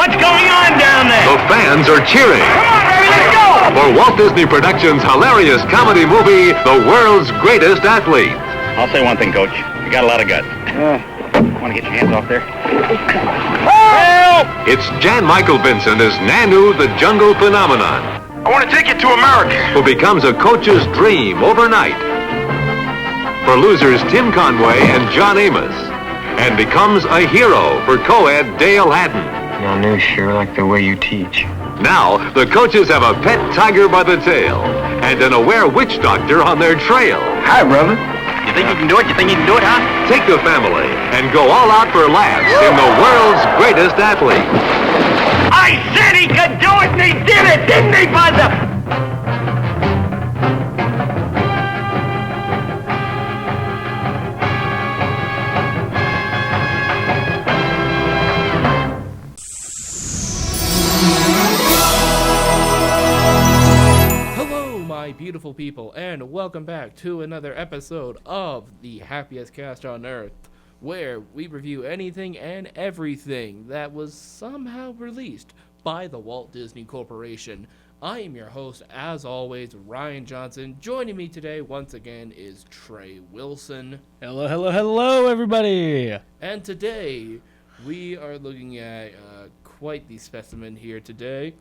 What's going on down there? The fans are cheering. Come on, baby, let's go! For Walt Disney Productions' hilarious comedy movie, The World's Greatest Athlete. I'll say one thing, Coach. You got a lot of guts. Want to get your hands off there? Help! It's Jan Michael Vincent as Nanu, the jungle phenomenon, I want to take you to America. who becomes a coach's dream overnight. For losers Tim Conway and John Amos, and becomes a hero for co-ed Dale Haddon. Nanu, sure like the way you teach. Now, the coaches have a pet tiger by the tail and an aware witch doctor on their trail. Hi, brother. You think you can do it? You think you can do it, huh? Take the family and go all out for laughs in The World's Greatest Athlete. I said he could do it, and he did it, didn't he, Buzzer? Hello, my beautiful people, and welcome back to another episode of the Happiest Cast on Earth, where we review anything and everything that was somehow released by the Walt Disney Corporation. I am your host, as always, Ryan Johnson. Joining me today, once again, is Trey Wilson. Hello, hello, hello, everybody! And today, we are looking at quite the specimen here today,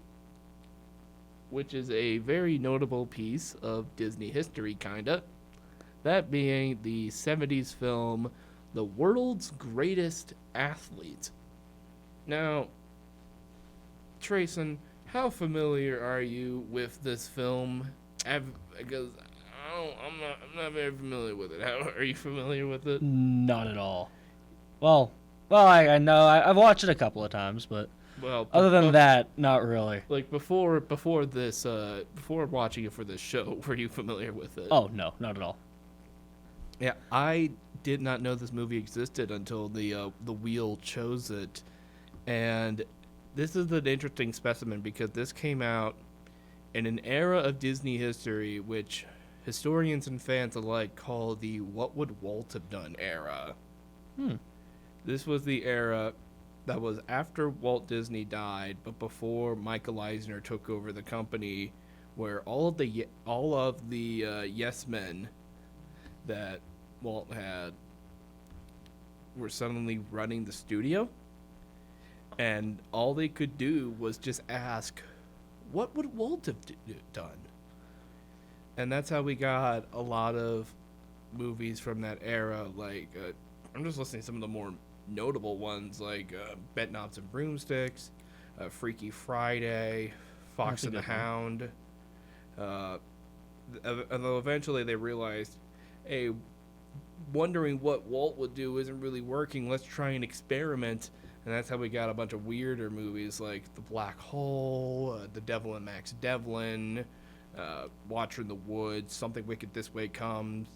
which is a very notable piece of Disney history, kinda. That being the 70s film, The World's Greatest Athlete. Now, Trayson, how familiar are you with this film? Because I'm not very familiar with it. How are you familiar with it? Not at all. Well, I know. I've watched it a couple of times, but Well, other than that, not really. like before watching it for this show, were you familiar with it? Oh, no, not at all. Yeah, I did not know this movie existed until the wheel chose it, and this is an interesting specimen because this came out in an era of Disney history which historians and fans alike call the "What Would Walt Have Done" era. This was the era that was after Walt Disney died, but before Michale Eisner took over the company, where all of the yes men that Walt had were suddenly running the studio, and all they could do was just ask, what would Walt have done? And that's how we got a lot of movies from that era, like, I'm just listing some of the more notable ones, like Bedknobs and Broomsticks, Freaky Friday, Fox and the Hound. Although eventually they realized, hey, wondering what Walt would do isn't really working. Let's try and experiment. And that's how we got a bunch of weirder movies like The Black Hole, The Devil and Max Devlin, Watcher in the Woods, Something Wicked This Way Comes.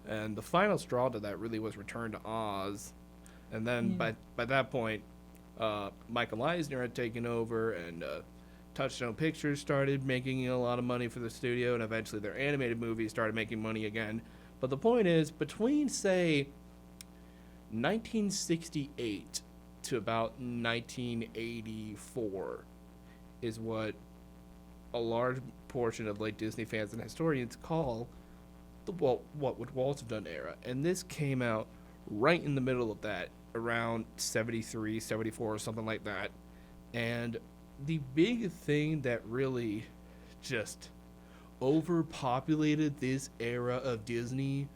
And the final straw to that really was Return to Oz. And then by that point, Michale Eisner had taken over, and Touchstone Pictures started making a lot of money for the studio, and eventually their animated movies started making money again. But the point is, between, say, 1968 to about 1984 is what a large portion of like Disney fans and historians call the What Would Walt Have Done era. And this came out right in the middle of that, around 73, 74, or something like that. And the big thing that really just overpopulated this era of Disney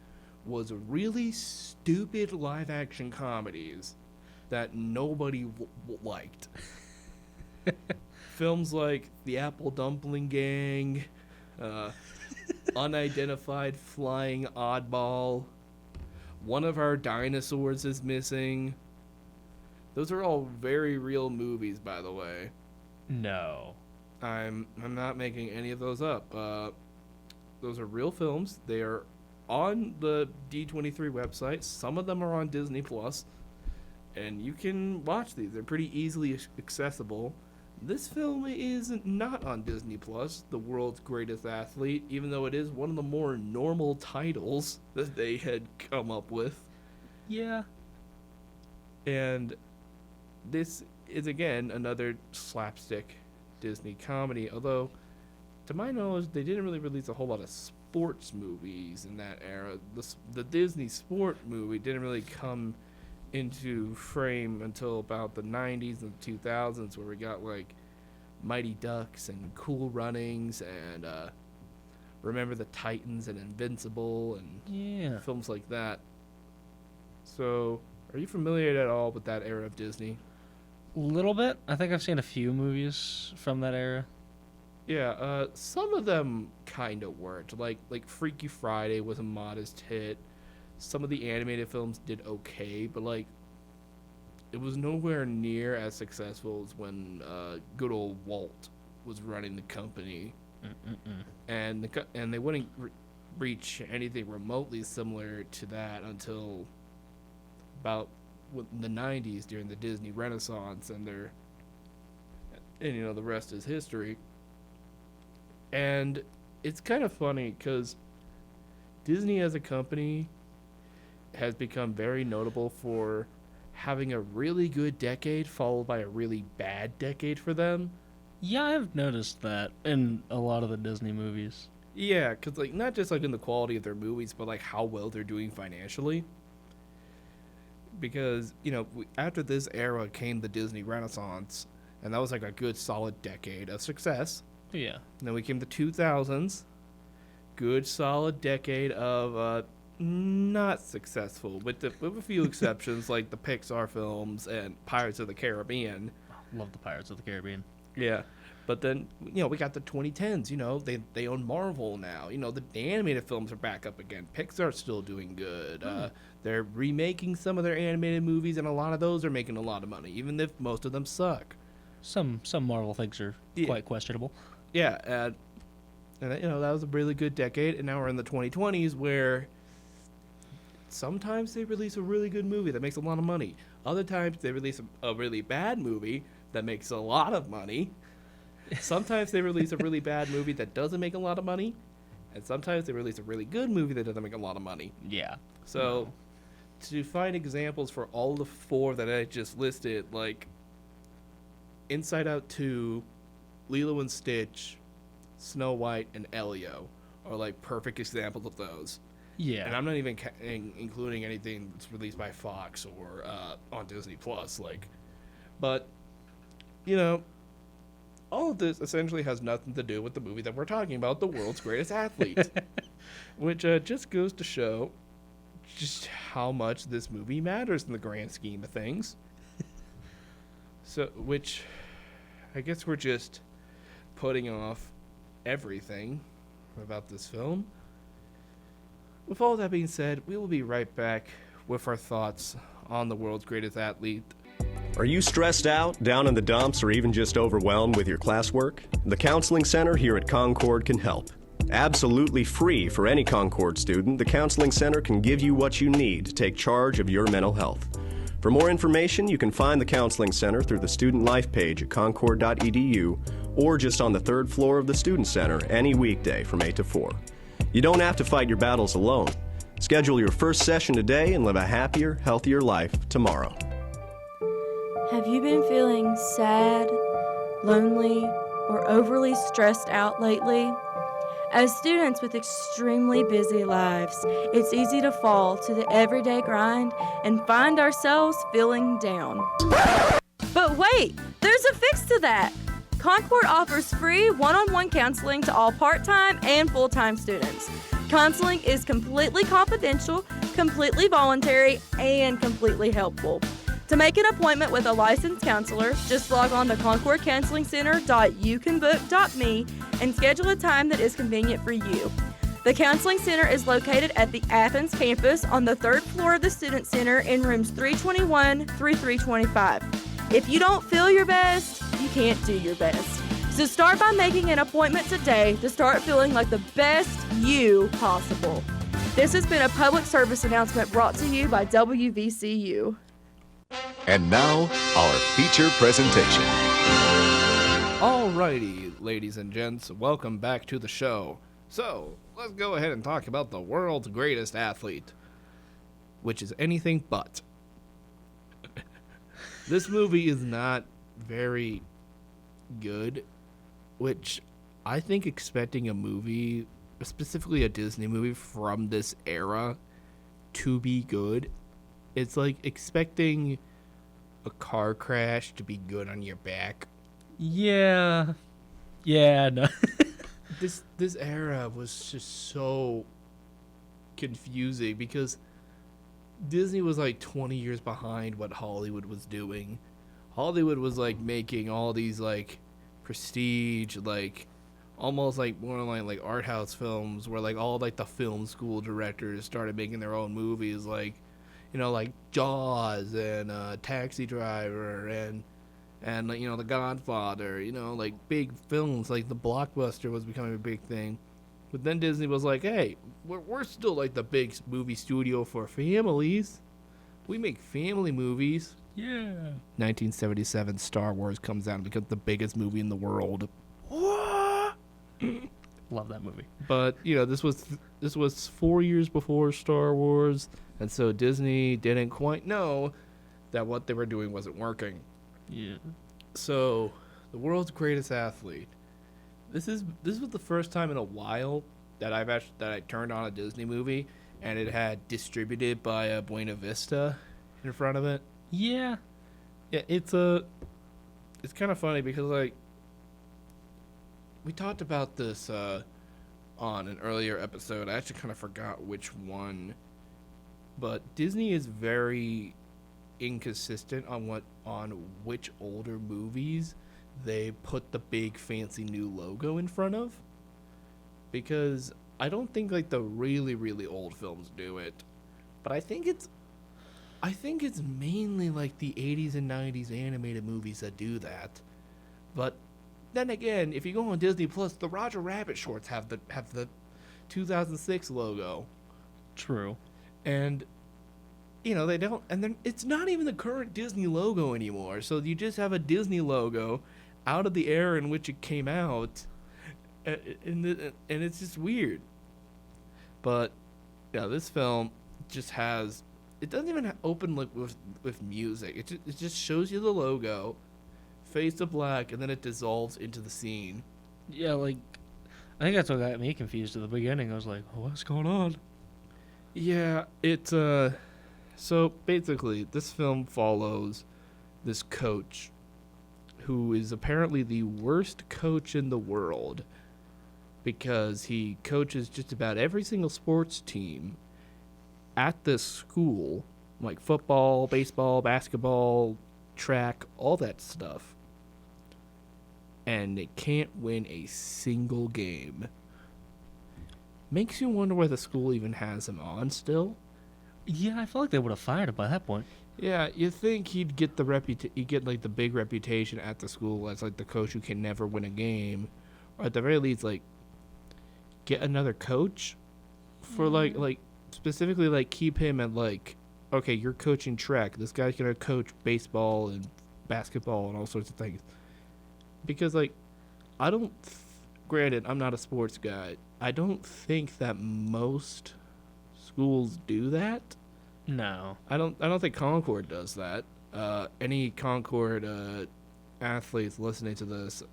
was really stupid live-action comedies that nobody liked. Films like The Apple Dumpling Gang, Unidentified Flying Oddball, One of Our Dinosaurs is Missing. Those are all very real movies, by the way. No. I'm not making any of those up. Those are real films. They are on the D23 website. Some of them are on Disney Plus, and you can watch these. They're pretty easily accessible. This film is not on Disney Plus, The World's Greatest Athlete, even though it is one of the more normal titles that they had come up with. Yeah. And this is again another slapstick Disney comedy. Although, to my knowledge, they didn't really release a whole lot of sports movies in that era. The Disney sport movie didn't really come into frame until about the 90s and 2000s, where we got like Mighty Ducks and Cool Runnings and Remember the Titans and Invincible and films like that. So, are you familiar at all with that era of Disney? A little bit. I think I've seen a few movies from that era. Yeah, some of them kind of worked. Like Freaky Friday was a modest hit. Some of the animated films did okay, but like it was nowhere near as successful as when good old Walt was running the company. And they wouldn't reach anything remotely similar to that until about the 90s during the Disney Renaissance, and the rest is history. And it's kind of funny because Disney as a company has become very notable for having a really good decade followed by a really bad decade for them. Yeah, I've noticed that in a lot of the Disney movies. Yeah, because like not just like in the quality of their movies, but like how well they're doing financially. Because, after this era came the Disney Renaissance, and that was like a good solid decade of success. Yeah. And then we came the 2000s, good solid decade of not successful, with a few exceptions like the Pixar films and Pirates of the Caribbean. Love the Pirates of the Caribbean. Yeah. But then, we got the 2010s, they own Marvel now. The animated films are back up again. Pixar's still doing good. They're remaking some of their animated movies, and a lot of those are making a lot of money, even if most of them suck. Some Marvel things are quite questionable. Yeah, and that was a really good decade, and now we're in the 2020s where sometimes they release a really good movie that makes a lot of money. Other times they release a really bad movie that makes a lot of money. Sometimes they release a really bad movie that doesn't make a lot of money, and sometimes they release a really good movie that doesn't make a lot of money. Yeah. So, to find examples for all the four that I just listed, like Inside Out 2, Lilo and Stitch, Snow White, and Elio are like perfect examples of those. Yeah. And I'm not even including anything that's released by Fox or on Disney Plus, but all of this essentially has nothing to do with the movie that we're talking about, The World's Greatest Athlete, which just goes to show just how much this movie matters in the grand scheme of things. Which I guess we're just putting off everything about this film. With all that being said, we will be right back with our thoughts on The World's Greatest Athlete. Are you stressed out, down in the dumps, or even just overwhelmed with your classwork? The Counseling Center here at Concord can help. Absolutely free for any Concord student, the Counseling Center can give you what you need to take charge of your mental health. For more information, you can find the Counseling Center through the Student Life page at concord.edu or just on the third floor of the Student Center any weekday from 8 to 4. You don't have to fight your battles alone. Schedule your first session today and live a happier, healthier life tomorrow. Have you been feeling sad, lonely, or overly stressed out lately? As students with extremely busy lives, it's easy to fall to the everyday grind and find ourselves feeling down. But wait, there's a fix to that. Concord offers free one-on-one counseling to all part-time and full-time students. Counseling is completely confidential, completely voluntary, and completely helpful. To make an appointment with a licensed counselor, just log on to concordcounselingcenter.youcanbook.me and schedule a time that is convenient for you. The Counseling Center is located at the Athens campus on the third floor of the Student Center in rooms 321 through 325. If you don't feel your best, you can't do your best. So start by making an appointment today to start feeling like the best you possible. This has been a public service announcement brought to you by WVCU. And now, our feature presentation. Alrighty, ladies and gents, welcome back to the show. So, let's go ahead and talk about The World's Greatest Athlete, which is anything but. This movie is not very good, which I think expecting a movie, specifically a Disney movie from this era, to be good, it's like expecting a car crash to be good on your back. Yeah. Yeah, no. This era was just so confusing because Disney was like 20 years behind what Hollywood was doing. Hollywood was like making all these like prestige, like almost like borderline like art house films where like all like the film school directors started making their own movies, like, you know, like Jaws and Taxi Driver and like, you know, The Godfather, you know, like big films, like the blockbuster was becoming a big thing. But then Disney was like, hey, we're still like the big movie studio for families. We make family movies. Yeah. 1977, Star Wars comes out and becomes the biggest movie in the world. Love that movie. But, you know, this was 4 years before Star Wars, and so Disney didn't quite know that what they were doing wasn't working. Yeah. So, the world's greatest athlete. This was the first time in a while that I turned on a Disney movie and it had distributed by Buena Vista in front of it. Yeah. Yeah, it's kind of funny because like we talked about this on an earlier episode. I actually kind of forgot which one, but Disney is very inconsistent on which older movies they put the big fancy new logo in front of, because I don't think like the really really old films do it, but I think it's mainly like the 80s and 90s animated movies that do that. But then again, if you go on Disney Plus, the Roger Rabbit shorts have the 2006 logo. True. And you know, they don't, and then it's not even the current Disney logo anymore. So you just have a Disney logo out of the era in which it came out, and it's just weird. But yeah, this film just has, it doesn't even open like with music. It just shows you the logo, fades to black, and then it dissolves into the scene. Yeah, like, I think that's what got me confused at the beginning. I was like, oh, what's going on? Yeah, it's so basically this film follows this coach who is apparently the worst coach in the world because he coaches just about every single sports team at this school, like football, baseball, basketball, track, all that stuff. And they can't win a single game. Makes you wonder why the school even has him on still. Yeah, I feel like they would have fired him by that point. Yeah, you think he'd get he'd get like the big reputation at the school as like the coach who can never win a game, or at the very least like get another coach for like specifically like keep him at like, okay, you're coaching track, this guy's gonna coach baseball and basketball and all sorts of things. Because like granted, I'm not a sports guy, I don't think that most schools do that. No, I don't think Concord does that. Any Concord athletes listening to this,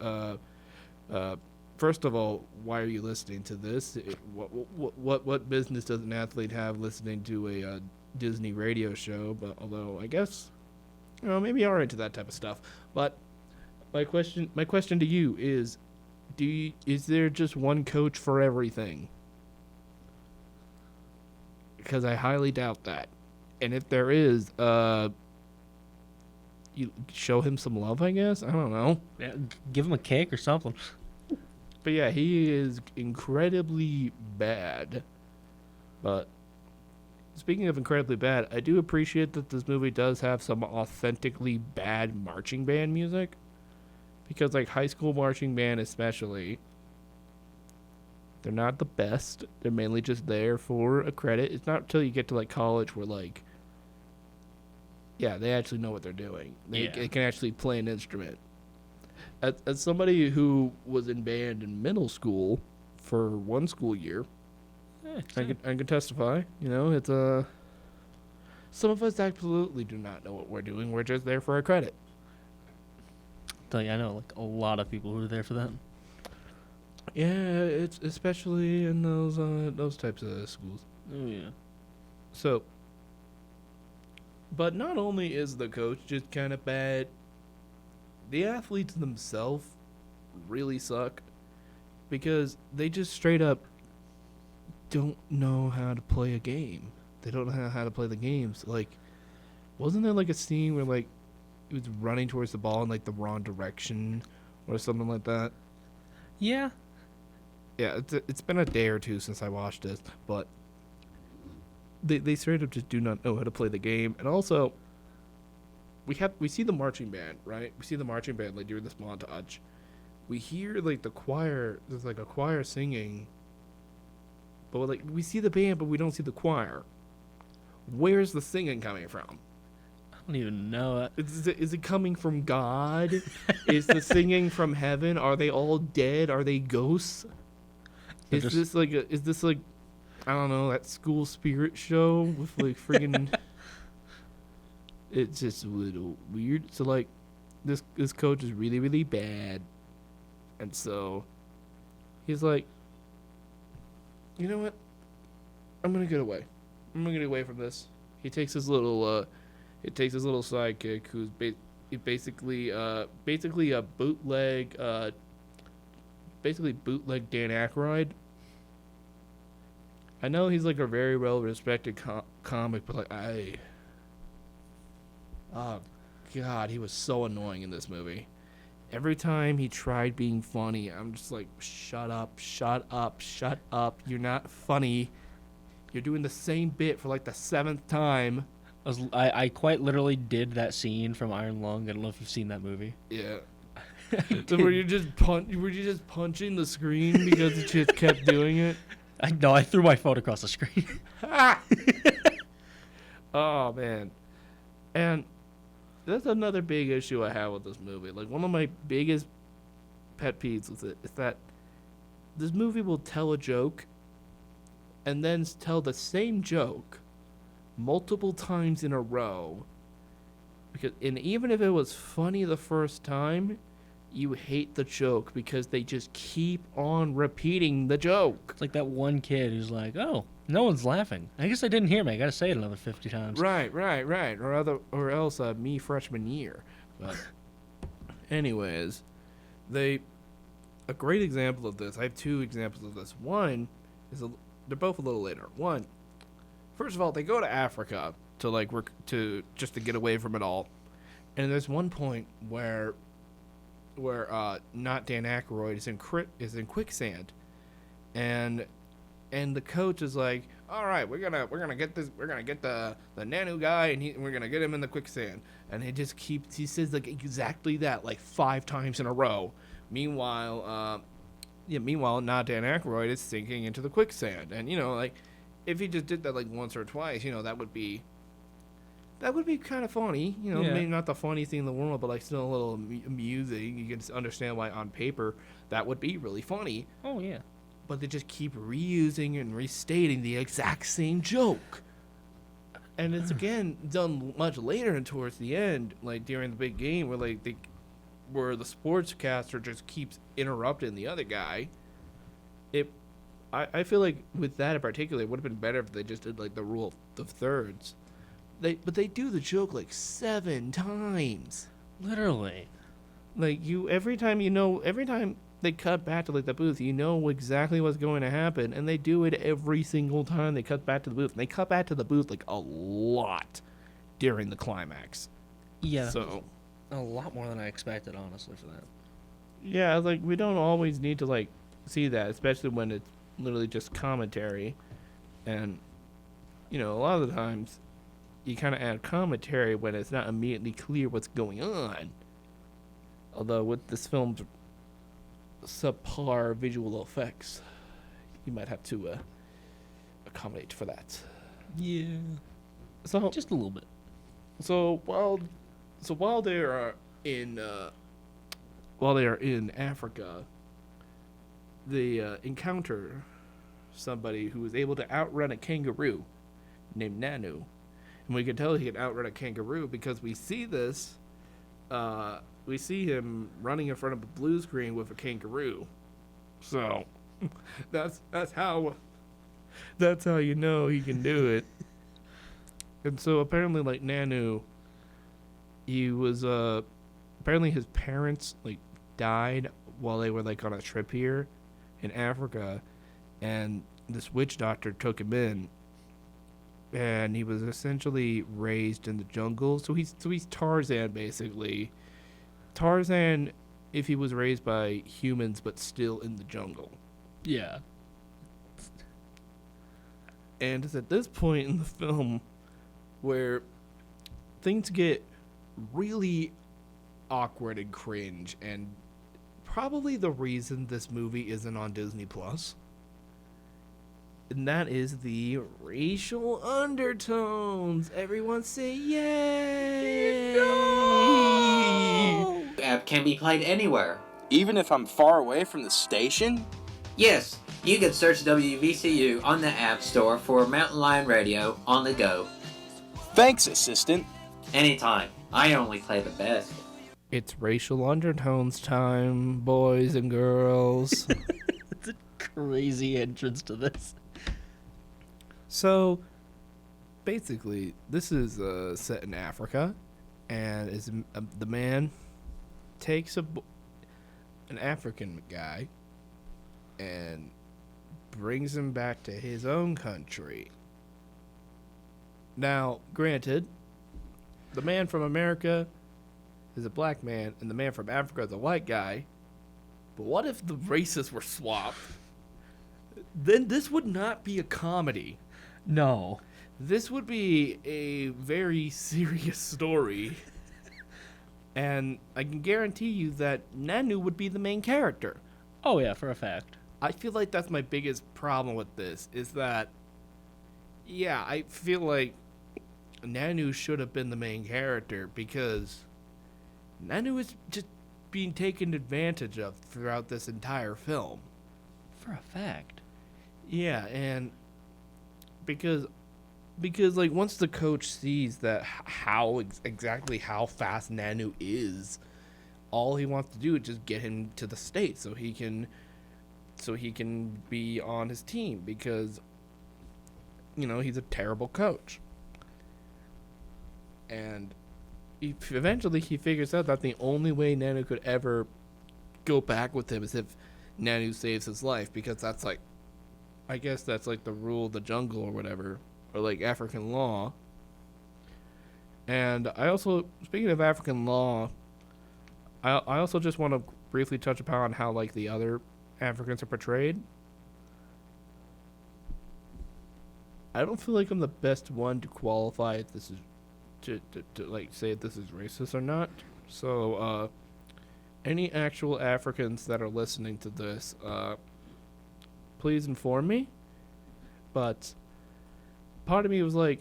first of all, why are you listening to this? What business does an athlete have listening to a Disney radio show? But although I guess, you know, maybe you are into that type of stuff. But my question to you is, is there just one coach for everything? Because I highly doubt that. And if there is, you show him some love, I guess? I don't know. yeah, give him a cake or something. But yeah, he is incredibly bad. But speaking of incredibly bad, I do appreciate that this movie does have some authentically bad marching band music. Because like high school marching band especially, they're not the best. They're mainly just there for a credit. It's not until you get to like college where like, yeah, they actually know what they're doing. They can actually play an instrument. As somebody who was in band in middle school for one school year, I can testify. You know, it's some of us absolutely do not know what we're doing. We're just there for a credit. Tell you, I know like a lot of people who are there for that. Yeah, it's especially in those types of schools. Oh yeah. So, but not only is the coach just kind of bad, the athletes themselves really suck because they just straight up don't know how to play a game. They don't know how to play the games. Like, wasn't there like a scene where like he was running towards the ball in like the wrong direction or something like that? Yeah. Yeah, it's been a day or two since I watched this, but they straight up just do not know how to play the game. And also, we see the marching band, right? We see the marching band like during this montage. We hear like the choir. There's like a choir singing, but like we see the band, but we don't see the choir. Where's the singing coming from? I don't even know. Is it coming from God? Is the singing from heaven? Are they all dead? Are they ghosts? Is this like I don't know, that school spirit show with like friggin' it's just a little weird. So like this coach is really, really bad. And so he's like, you know what? I'm gonna get away. I'm gonna get away from this. He takes his little sidekick who's basically a bootleg bootleg Dan Aykroyd. I know he's like a very well-respected comic, but like oh god, he was so annoying in this movie. Every time he tried being funny, I'm just like, shut up, shut up, shut up. You're not funny. You're doing the same bit for like the 7th time. I quite literally did that scene from Iron Lung. I don't know if you've seen that movie. Yeah. Were you just punching the screen because it just kept doing it? I threw my phone across the screen. Oh man. And that's another big issue I have with this movie. Like, one of my biggest pet peeves with it is that this movie will tell a joke and then tell the same joke multiple times in a row. And even if it was funny the first time, you hate the joke because they just keep on repeating the joke. It's like that one kid who's like, oh, no one's laughing. I guess I didn't hear me. I gotta say it another 50 times. Right. Or else me freshman year. But anyways, a great example of this. I have 2 examples of this. One is they're both a little later. One, first of all, they go to Africa to like work to get away from it all. And there's one point where not Dan Aykroyd is in quicksand, and the coach is like, all right, we're gonna get the Nanu guy, and we're gonna get him in the quicksand, and he says like exactly that like 5 times in a row. Meanwhile not Dan Aykroyd is sinking into the quicksand, and like if he just did that like once or twice, that would be kind of funny, Yeah. Maybe not the funniest thing in the world, but like still a little amusing. You can just understand why on paper that would be really funny. Oh, yeah. But they just keep reusing and restating the exact same joke. And it's again done much later and towards the end, like during the big game where the sportscaster just keeps interrupting the other guy. I feel like with that in particular, it would have been better if they just did like the rule of thirds. But they do the joke like 7 times. Literally. Like every time they cut back to like the booth, you know exactly what's going to happen, and they do it every single time they cut back to the booth. And they cut back to the booth like a lot during the climax. Yeah. So a lot more than I expected, honestly, for that. yeah, like we don't always need to like see that, especially when it's literally just commentary, and a lot of the times you kind of add commentary when it's not immediately clear what's going on. Although with this film's subpar visual effects, you might have to accommodate for that. Yeah. So Just a little bit. So while they are in Africa, they encounter somebody who is able to outrun a kangaroo named Nanu. And we can tell he can outrun a kangaroo because we see this we see him running in front of a blue screen with a kangaroo. So that's how you know he can do it. And so apparently, like, Nanu, he was apparently his parents like died while they were like on a trip here in Africa, and this witch doctor took him in, and he was essentially raised in the jungle. So he's Tarzan, basically. Tarzan, if he was raised by humans but still in the jungle. Yeah. And it's at this point in the film where things get really awkward and cringe, and probably the reason this movie isn't on Disney Plus. And that is the racial undertones. Everyone say yay! No! The app can be played anywhere. Even if I'm far away from the station? Yes, you can search WVCU on the App Store for Mountain Lion Radio on the go. Thanks, assistant. Anytime. I only play the best. It's racial undertones time, boys and girls. It's a crazy entrance to this. So, basically, this is set in Africa, and is the man takes an African guy and brings him back to his own country. Now, granted, the man from America is a black man, and the man from Africa is a white guy. But what if the races were swapped? Then this would not be a comedy. No. This would be a very serious story. And I can guarantee you that Nanu would be the main character. Oh, yeah, for a fact. I feel like that's my biggest problem with this, is that, yeah, I feel like Nanu should have been the main character, because Nanu is just being taken advantage of throughout this entire film. For a fact. Yeah, and because like once the coach sees that exactly how fast Nanu is, all he wants to do is just get him to the States so he can be on his team, because he's a terrible coach. And eventually he figures out that the only way Nanu could ever go back with him is if Nanu saves his life, because that's like, I guess that's like the rule of the jungle or whatever, or like African law. And I also, speaking of African law, I also just want to briefly touch upon how like the other Africans are portrayed. I don't feel like I'm the best one to qualify if this is to like say if this is racist or not. So any actual Africans that are listening to this, please inform me. But part of me was like,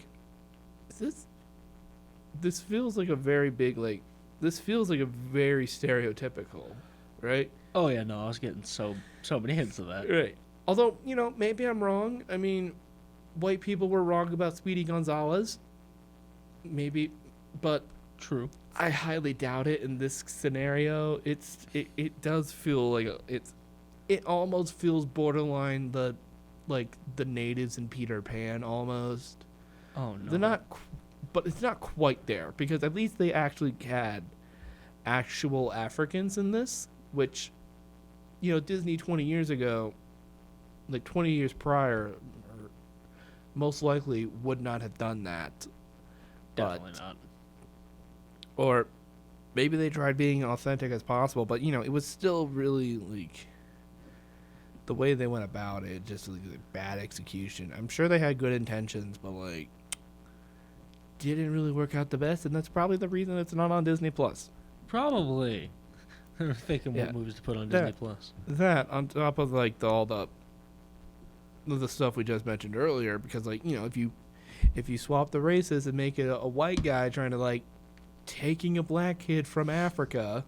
this feels like a very big, like, this feels like a very stereotypical, right? Oh yeah, no, I was getting so many hints of that. Right. Although, maybe I'm wrong. I mean, white people were wrong about Speedy Gonzalez. Maybe, but true. I highly doubt it in this scenario. It does feel like it almost feels borderline the natives in Peter Pan almost. Oh no. They're not, but it's not quite there, because at least they actually had actual Africans in this, which Disney 20 years ago, like 20 years prior, most likely would not have done that. Definitely not. Or maybe they tried being authentic as possible, but it was still really like the way they went about it, just like bad execution. I'm sure they had good intentions, but like didn't really work out the best, and that's probably the reason it's not on Disney Plus. Probably. They're thinking what movies to put on Disney Plus. That on top of like all the stuff we just mentioned earlier, because like if you swap the races and make it a white guy trying to like taking a black kid from Africa,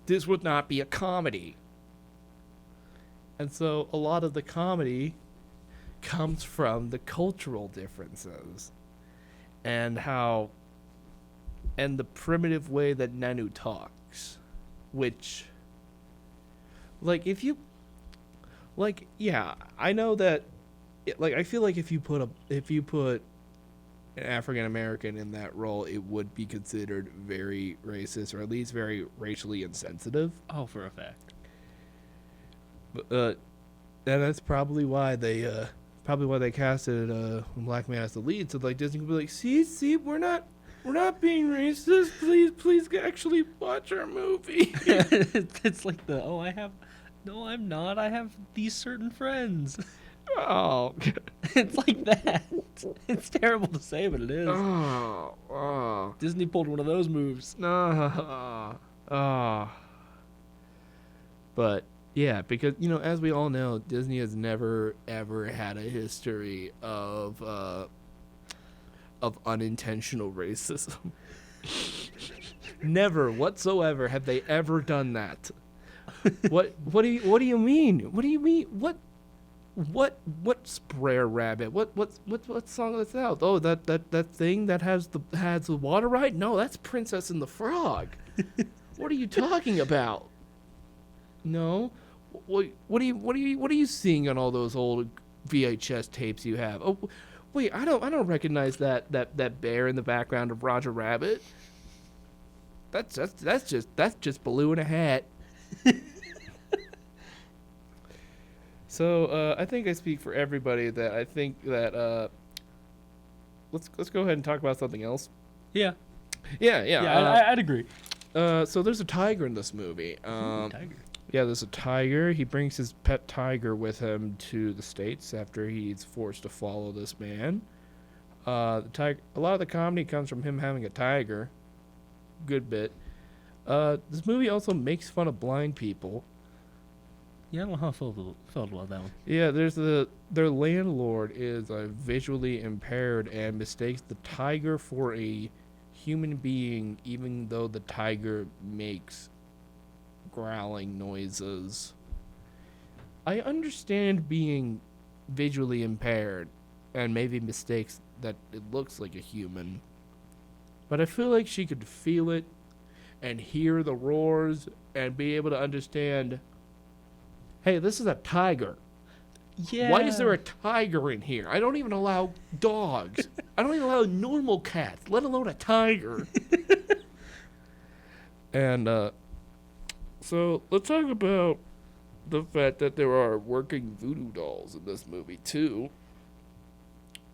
this would not be a comedy. And so a lot of the comedy comes from the cultural differences and how and the primitive way that Nanu talks, which, like, if you, like, yeah, I know that, like, I feel like if you put an African American in that role, it would be considered very racist, or at least very racially insensitive. Oh, for a fact. But and that's probably why they casted a black man as the lead. So like Disney could be like, see, we're not being racist. Please actually watch our movie. It's like no, I'm not. I have these certain friends. Oh, it's like that. It's terrible to say, but it is. Oh. Disney pulled one of those moves. But yeah, because as we all know, Disney has never ever had a history of unintentional racism. Never whatsoever have they ever done that. What do you mean? What do you mean? What's Brer Rabbit? What song is that? Oh, that thing that has the water right? No, that's Princess and the Frog. What are you talking about? No, what are you seeing on all those old VHS tapes you have? Oh, wait, I don't recognize that bear in the background of Roger Rabbit. That's just Baloo in a hat. So I think I speak for everybody that I think that let's go ahead and talk about something else. Yeah. Yeah. I'd agree. So there's a tiger in this movie. Tiger. Yeah, there's a tiger. He brings his pet tiger with him to the States after he's forced to follow this man. The tiger. A lot of the comedy comes from him having a tiger. Good bit. This movie also makes fun of blind people. Yeah, I don't know how I felt about that one. Yeah, their landlord is visually impaired and mistakes the tiger for a human being, even though the tiger makes growling noises. I understand being visually impaired and maybe mistakes that it looks like a human, but I feel like she could feel it and hear the roars and be able to understand, hey, this is a tiger. Yeah. Why is there a tiger in here? I don't even allow dogs. I don't even allow normal cats, let alone a tiger. And so let's talk about the fact that there are working voodoo dolls in this movie too.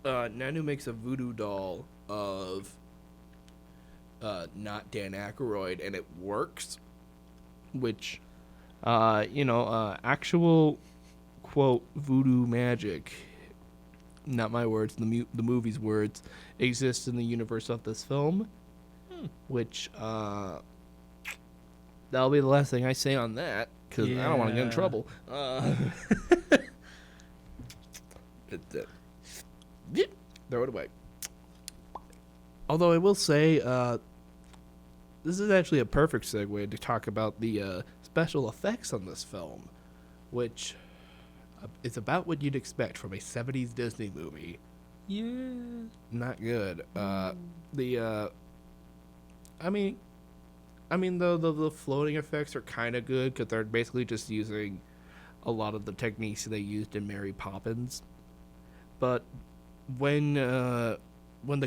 Nanu makes a voodoo doll of not Dan Aykroyd, and it works, which actual quote voodoo magic, not my words, the movie's words, exists in the universe of this film, which that'll be the last thing I say on that, because I don't want to get in trouble. Throw it away. Although I will say, this is actually a perfect segue to talk about the special effects on this film, which is about what you'd expect from a 70s Disney movie. Yeah. Not good. The floating effects are kind of good because they're basically just using a lot of the techniques they used in Mary Poppins. But when the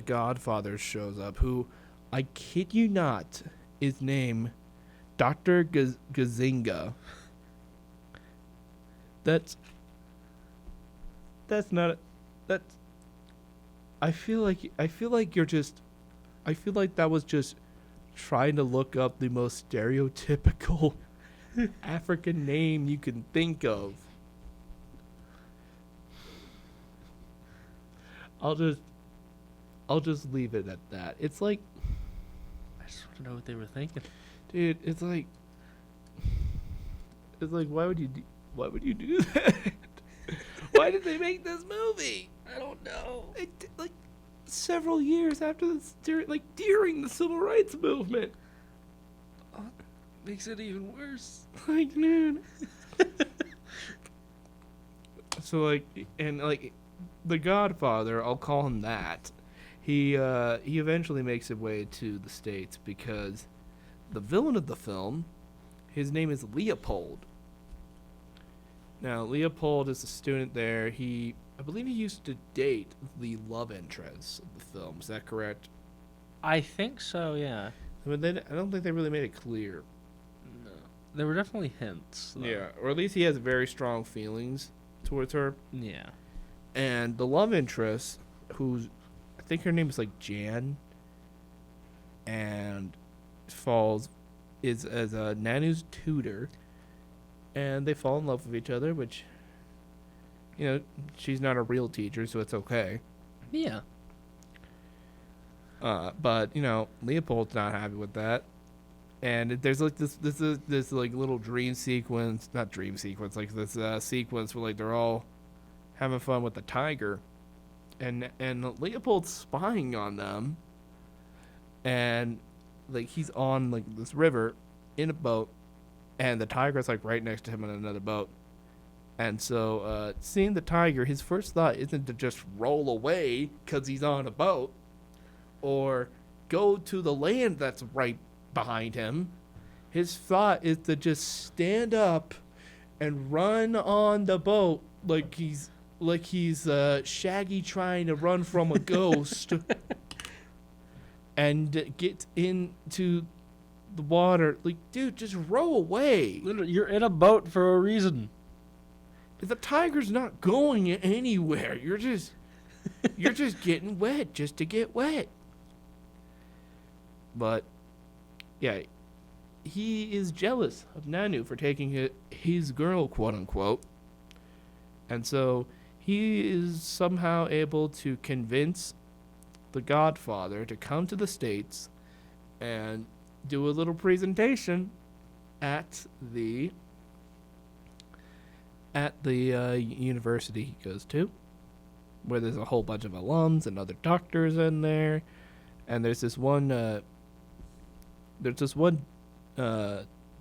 Godfather shows up, who, I kid you not, is named Dr. Gazinga. That's I feel like that was just trying to look up the most stereotypical African name you can think of. I'll just leave it at that. It's like, I just want to know what they were thinking. Dude, it's like why would you do that? Why did they make this movie? I don't know. Like several years after this, during the civil rights movement. Oh, makes it even worse. Like, man. So the Godfather, I'll call him that. he eventually makes his way to the States because the villain of the film, his name is Leopold. Now, Leopold is a student there. I believe he used to date the love interest of the film. Is that correct? I think so, yeah. But I don't think they really made it clear. No. There were definitely hints, though. Yeah, or at least he has very strong feelings towards her. Yeah. And the love interest, who's, I think her name is like Jan, and is as a Nanu's tutor, and they fall in love with each other, which, you know, she's not a real teacher, so it's okay. Yeah. But, you know, Leopold's not happy with that. And there's like this like little dream sequence, not dream sequence, like this sequence where like they're all having fun with the tiger, and Leopold's spying on them, and like he's on like this river in a boat, and the tiger's like right next to him in another boat. And so seeing the tiger, his first thought isn't to just roll away because he's on a boat, or go to the land that's right behind him. His thought is to just stand up and run on the boat like he's Shaggy trying to run from a ghost, and get into the water. Like, dude, just row away. Literally, you're in a boat for a reason. The tiger's not going anywhere. You're just getting wet just to get wet. But yeah, he is jealous of Nanu for taking his girl, quote unquote. And so he is somehow able to convince the Godfather to come to the States and do a little presentation at the university he goes to, where there's a whole bunch of alums and other doctors in there. And there's this one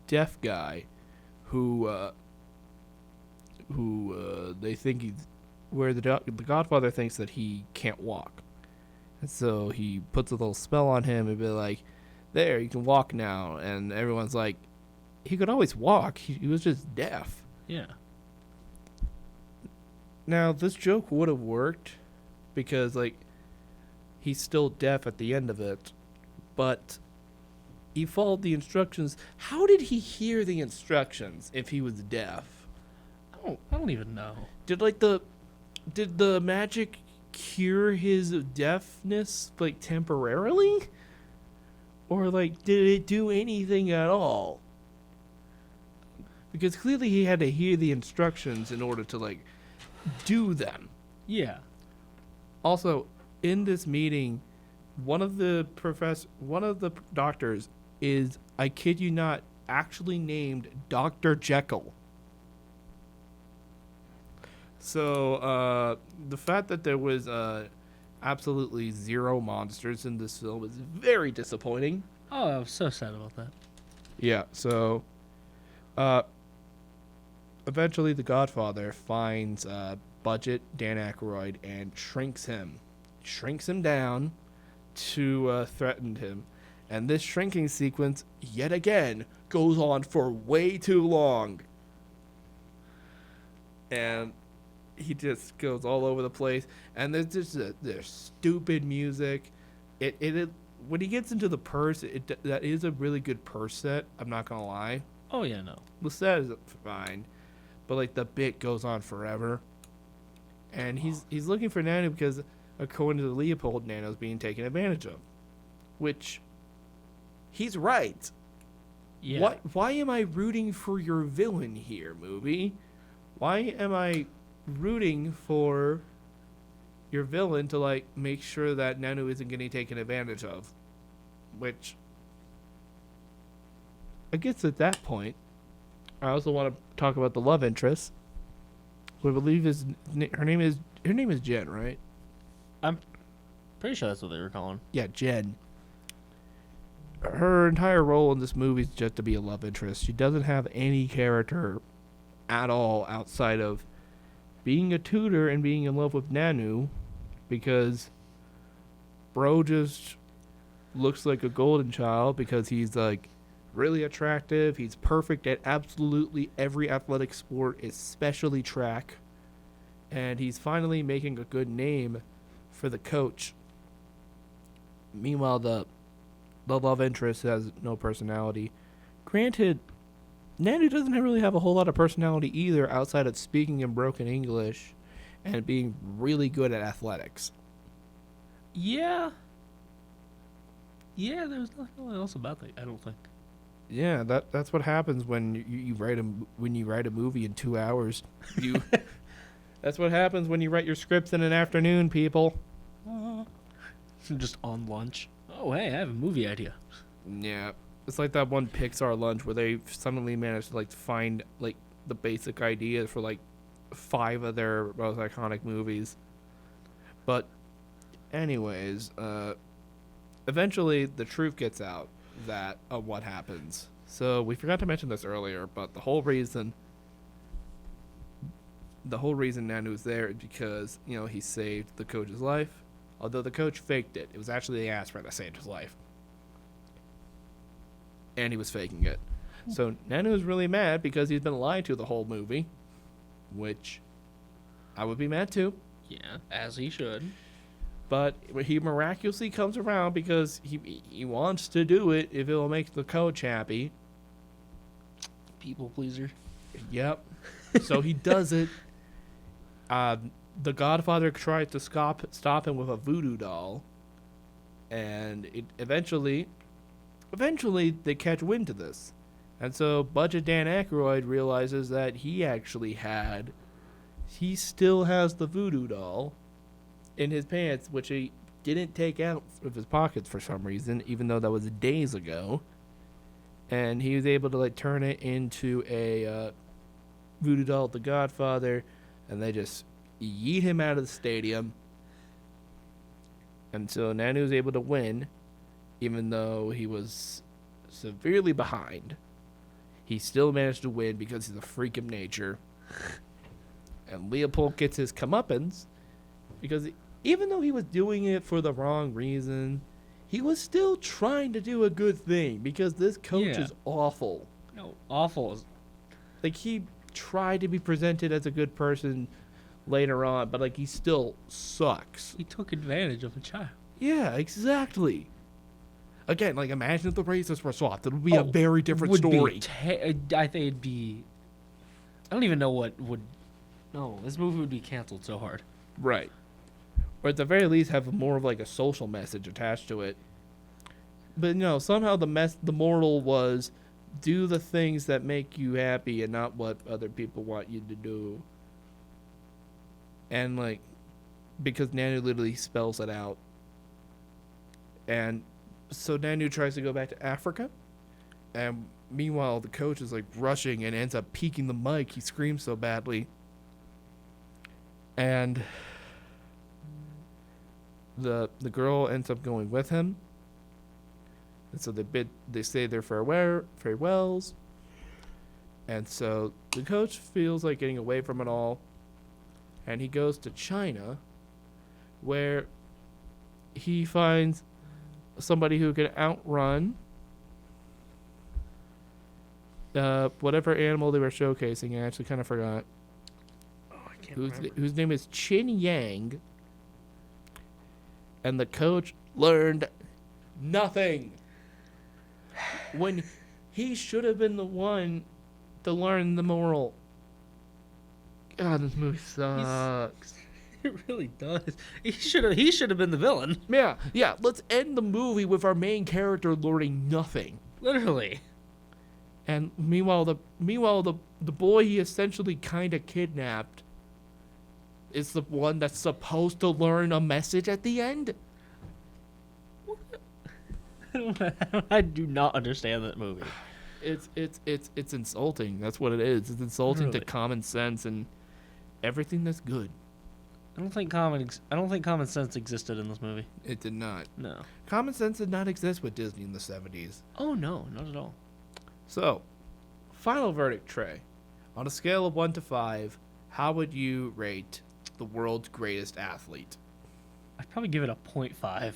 deaf guy who they think the Godfather thinks that he can't walk, and so he puts a little spell on him and be like, "There, you can walk now." And everyone's like, "He could always walk. He was just deaf." Yeah. Now this joke would have worked because like he's still deaf at the end of it, but he followed the instructions. How did he hear the instructions if he was deaf? I don't even know. Did the magic cure his deafness like temporarily? Or like did it do anything at all? Because clearly he had to hear the instructions in order to like do them. Yeah. Also, in this meeting, one of the doctors is, I kid you not, actually named Dr. Jekyll. So, the fact that there was absolutely zero monsters in this film is very disappointing. Oh, I was so sad about that. Yeah, so eventually the Godfather finds Budget Dan Aykroyd and shrinks him down to threaten him. And this shrinking sequence, yet again, goes on for way too long. And he just goes all over the place. And there's just there's stupid music. It when he gets into the purse, that is a really good purse set. I'm not gonna lie. Oh yeah, no. The set is fine, but like the bit goes on forever. And he's looking for Nano because, according to Leopold, Nano's being taken advantage of, which he's right. Yeah. Why am I rooting for your villain here, movie? Why am I rooting for your villain to like make sure that Nano isn't getting taken advantage of? Which I guess at that point, I also want to talk about the love interest. Who I believe her name is Jen, right? I'm pretty sure that's what they were calling. Yeah, Jen. Her entire role in this movie is just to be a love interest. She doesn't have any character at all outside of being a tutor and being in love with Nanu, because bro just looks like a golden child because he's like really attractive. He's perfect at absolutely every athletic sport, especially track. And he's finally making a good name for the coach. Meanwhile, the love interest has no personality. Granted, Nanu doesn't really have a whole lot of personality either outside of speaking in broken English and being really good at athletics. Yeah. Yeah, there's nothing else about that, I don't think. Yeah, that's what happens when you write a movie in 2 hours. That's what happens when you write your scripts in an afternoon, people. Just on lunch. Oh, hey, I have a movie idea. Yeah, it's like that one Pixar lunch where they suddenly managed to like find like the basic ideas for like 5 of their most iconic movies. But anyways, eventually the truth gets out that of what happens. So we forgot to mention this earlier, but the whole reason Nanu's there is because, you know, he saved the coach's life. Although the coach faked it. It was actually the aspirin that saved his life. And he was faking it. So Nanu is really mad because he's been lied to the whole movie. Which I would be mad too. Yeah, as he should. But he miraculously comes around because he wants to do it if it will make the coach happy. People pleaser. Yep. So he does it. The Godfather tries to stop him with a voodoo doll. And it eventually they catch wind to this. And so Budget Dan Aykroyd realizes that he still has the voodoo doll in his pants, which he didn't take out of his pockets for some reason, even though that was days ago. And he was able to like turn it into a voodoo doll of the Godfather, and they just yeet him out of the stadium. And so Nanu was able to win, even though he was severely behind. He still managed to win because he's a freak of nature. And Leopold gets his comeuppance because even though he was doing it for the wrong reason, he was still trying to do a good thing because this coach is awful. No, awful. Like, he tried to be presented as a good person later on, but like he still sucks. He took advantage of a child. Yeah, exactly. Again, like, imagine if the races were swapped. It would be a very different story. I think it'd be... I don't even know what would... No, this movie would be canceled so hard. Right. Or at the very least have more of like a social message attached to it. But no, somehow the moral was do the things that make you happy and not what other people want you to do. And like, because Nanu literally spells it out. And so Nanu tries to go back to Africa. And meanwhile, the coach is like rushing and ends up peeking the mic. He screams so badly. And the girl ends up going with him. And so they say their farewells. And so the coach feels like getting away from it all. And he goes to China, where he finds somebody who can outrun whatever animal they were showcasing. I actually kind of forgot. Oh, I can't remember. Whose name is Chin Yang. And the coach learned nothing. When he should have been the one to learn the moral. God, this movie sucks. It really does. He should have been the villain. Yeah. Let's end the movie with our main character learning nothing. Literally. And meanwhile, the boy he essentially kind of kidnapped is the one that's supposed to learn a message at the end. I do not understand that movie. It's insulting. That's what it is. It's insulting Really? to common sense and everything that's good. I don't think common sense existed in this movie. It did not. No. Common sense did not exist with Disney in the 70s. Oh no, not at all. So, final verdict, Trey. On a scale of 1 to 5, how would you rate the world's greatest athlete? I'd probably give it a 0.5.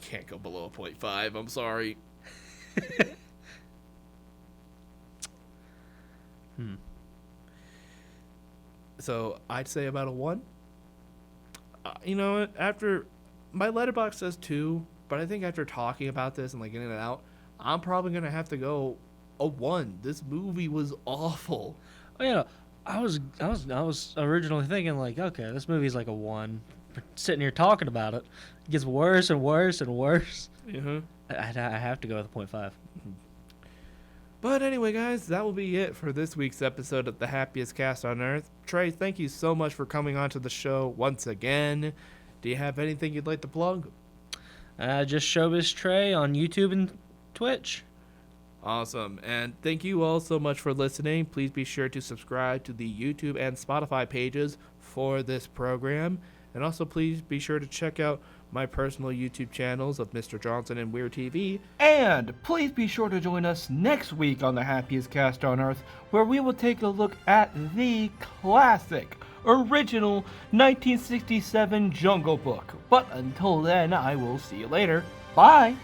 can't go below a 0.5. I'm sorry. So I'd say about a 1. You know what? After my letterbox says 2, but I think after talking about this and like getting it out, I'm probably gonna have to go a 1. This movie was awful. Oh, yeah, I was originally thinking like, okay, this movie's like a 1. But sitting here talking about it, it gets worse and worse and worse. I have to go with a 0.5. But anyway, guys, that will be it for this week's episode of the Happiest Cast on Earth. Trey, thank you so much for coming onto the show once again. Do you have anything you'd like to plug? Just Showbiz Trey on YouTube and Twitch. Awesome. And thank you all so much for listening. Please be sure to subscribe to the YouTube and Spotify pages for this program. And also please be sure to check out my personal YouTube channels of Mr. Johnson and Weird TV. And please be sure to join us next week on the Happiest Cast on Earth, where we will take a look at the classic, original 1967 Jungle Book. But until then, I will see you later. Bye!